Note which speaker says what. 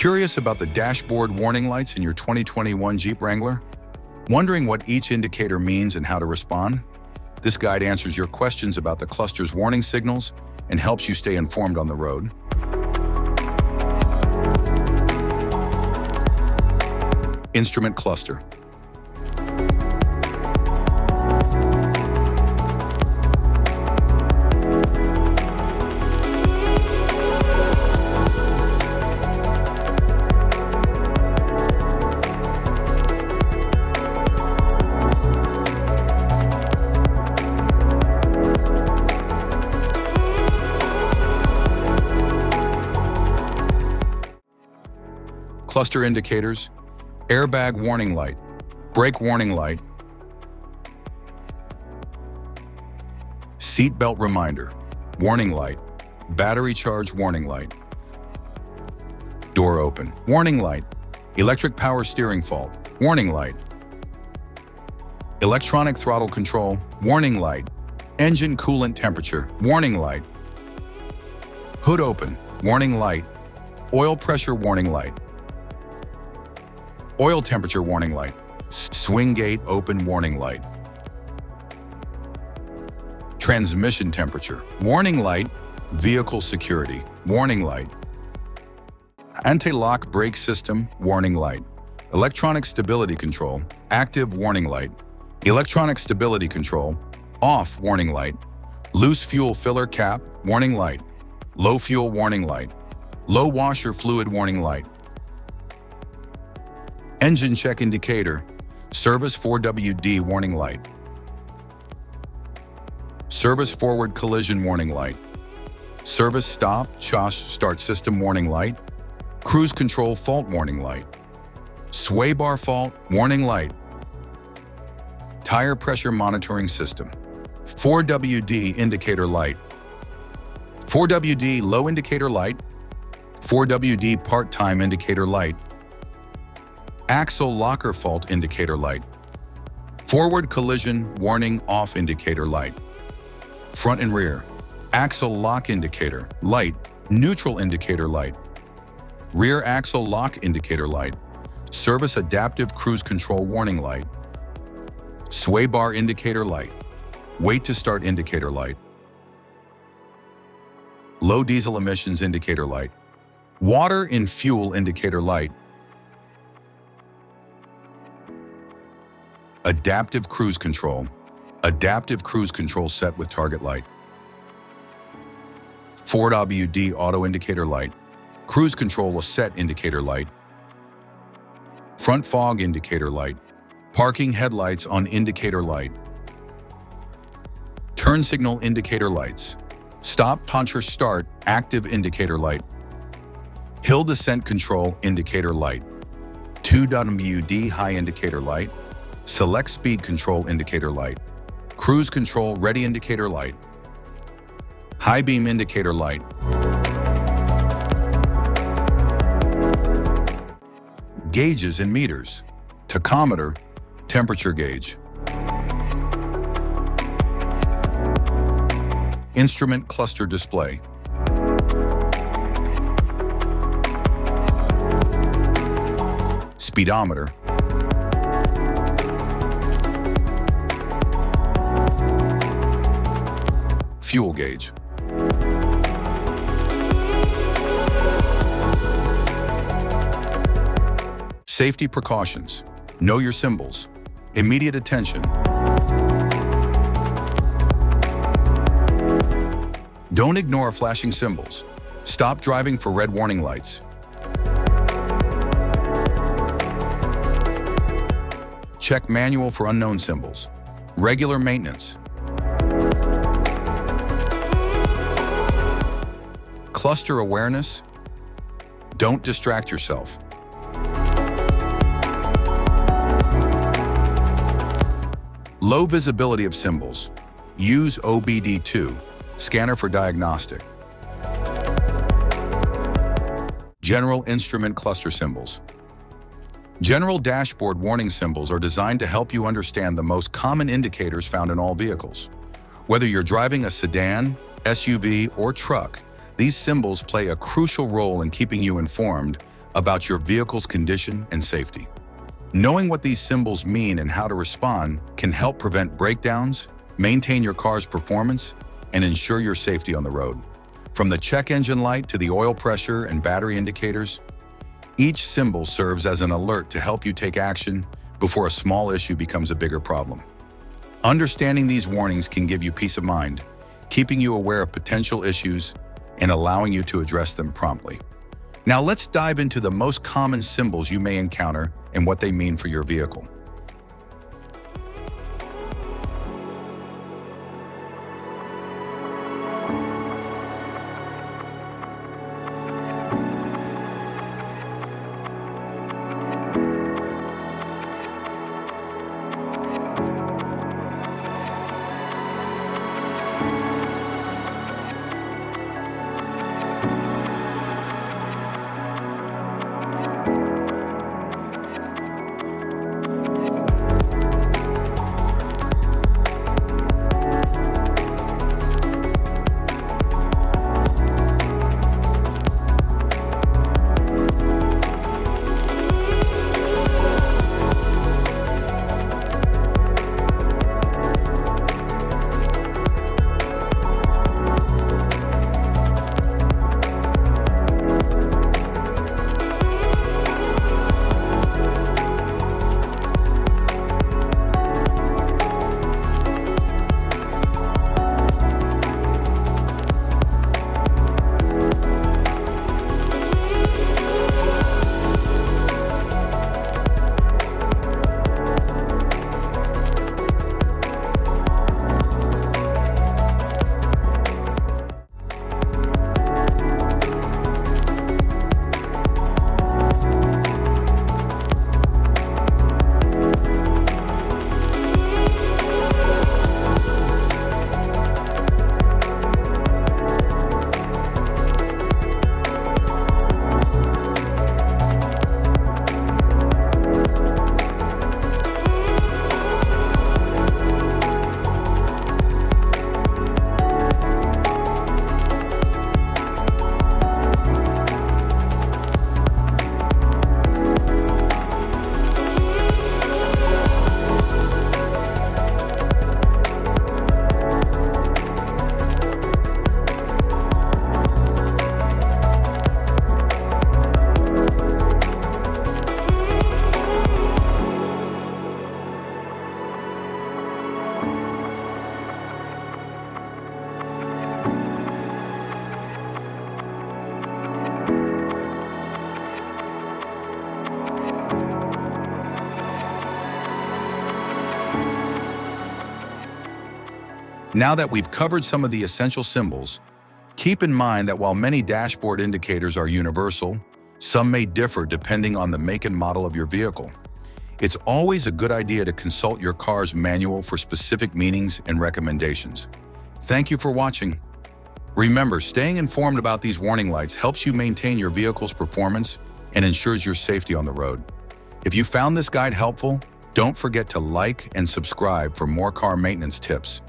Speaker 1: Curious about the dashboard warning lights in your 2021 Jeep Wrangler? Wondering what each indicator means and how to respond? This guide answers your questions about the cluster's warning signals and helps you stay informed on the road. Instrument cluster. Cluster indicators, airbag warning light, brake warning light, seat belt reminder, warning light, battery charge warning light, door open, warning light, electric power steering fault, warning light, electronic throttle control, warning light, engine coolant temperature, warning light, hood open, warning light, oil pressure warning light, oil temperature warning light, swing gate open warning light, transmission temperature, warning light, vehicle security, warning light, anti-lock brake system, warning light, electronic stability control, active warning light, electronic stability control, off warning light, loose fuel filler cap, warning light, low fuel warning light, low washer fluid warning light, engine check indicator, service 4WD warning light, service forward collision warning light, service stop start system warning light, cruise control fault warning light, sway bar fault warning light, tire pressure monitoring system, 4WD indicator light, 4WD low indicator light, 4WD part-time indicator light, axle locker fault indicator light, forward collision warning off indicator light, front and rear, axle lock indicator light, neutral indicator light, rear axle lock indicator light, service adaptive cruise control warning light, sway bar indicator light, wait to start indicator light, low diesel emissions indicator light, water in fuel indicator light, adaptive cruise control set with target light, 4WD auto indicator light, cruise control will set indicator light, front fog indicator light, parking headlights on indicator light, turn signal indicator lights, stop puncher start active indicator light, hill descent control indicator light, 2WD high indicator light, select speed control indicator light, cruise control ready indicator light, high beam indicator light, gauges and meters, tachometer, temperature gauge, instrument cluster display, speedometer, fuel gauge. Safety precautions. Know your symbols. Immediate attention. Don't ignore flashing symbols. Stop driving for red warning lights. Check manual for unknown symbols. Regular maintenance. Cluster awareness. Don't distract yourself. Low visibility of symbols. Use OBD2, scanner for diagnostic. General instrument cluster symbols. General dashboard warning symbols are designed to help you understand the most common indicators found in all vehicles. Whether you're driving a sedan, SUV, or truck, these symbols play a crucial role in keeping you informed, about your vehicle's condition and safety. Knowing what these symbols mean and how to respond can help prevent breakdowns, maintain your car's performance, and ensure your safety on the road. From the check engine light to the oil pressure and battery indicators, each symbol serves as an alert to help you take action before a small issue becomes a bigger problem. Understanding these warnings can give you peace of mind, keeping you aware of potential issues and allowing you to address them promptly. Now let's dive into the most common symbols you may encounter and what they mean for your vehicle. Now that we've covered some of the essential symbols, keep in mind that while many dashboard indicators are universal, some may differ depending on the make and model of your vehicle. It's always a good idea to consult your car's manual for specific meanings and recommendations. Thank you for watching. Remember, staying informed about these warning lights helps you maintain your vehicle's performance and ensures your safety on the road. If you found this guide helpful, don't forget to like and subscribe for more car maintenance tips.